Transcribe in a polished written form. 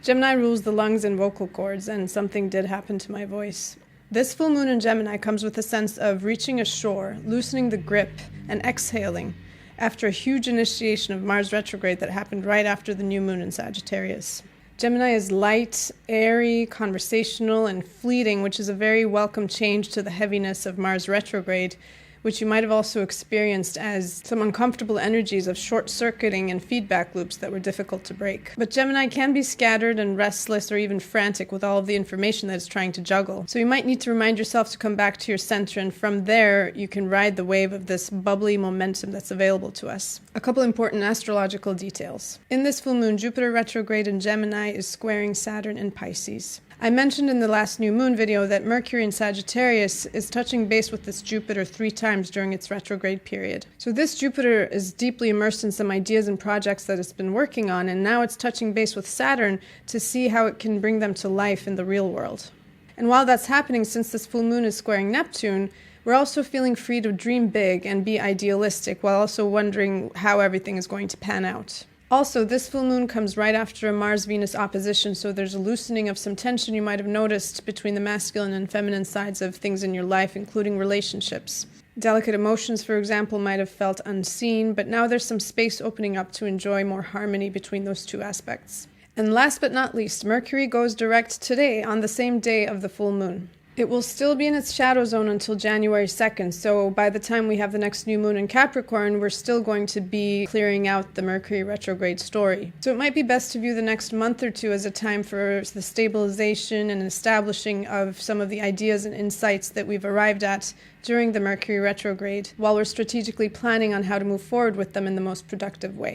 Gemini rules the lungs and vocal cords, and something did happen to my voice. This full moon in Gemini comes with a sense of reaching a shore, loosening the grip, and exhaling after a huge initiation of Mars retrograde that happened right after the new moon in Sagittarius. Gemini is light, airy, conversational, and fleeting, which is a very welcome change to the heaviness of Mars retrograde, which you might have also experienced as some uncomfortable energies of short-circuiting and feedback loops that were difficult to break. But Gemini can be scattered and restless or even frantic with all of the information that it's trying to juggle. So you might need to remind yourself to come back to your center, and from there you can ride the wave of this bubbly momentum that's available to us. A couple important astrological details. In this full moon, Jupiter retrograde in Gemini is squaring Saturn in Pisces. I mentioned in the last new moon video that Mercury in Sagittarius is touching base with this Jupiter 3 times during its retrograde period. So this Jupiter is deeply immersed in some ideas and projects that it's been working on, and now it's touching base with Saturn to see how it can bring them to life in the real world. And while that's happening, since this full moon is squaring Neptune, we're also feeling free to dream big and be idealistic while also wondering how everything is going to pan out. Also, this full moon comes right after a Mars-Venus opposition, so there's a loosening of some tension you might have noticed between the masculine and feminine sides of things in your life, including relationships. Delicate emotions, for example, might have felt unseen, but now there's some space opening up to enjoy more harmony between those two aspects. And last but not least, Mercury goes direct today on the same day of the full moon. It will still be in its shadow zone until January 2nd, so by the time we have the next new moon in Capricorn, we're still going to be clearing out the Mercury retrograde story. So it might be best to view the next month or two as a time for the stabilization and establishing of some of the ideas and insights that we've arrived at during the Mercury retrograde, while we're strategically planning on how to move forward with them in the most productive way.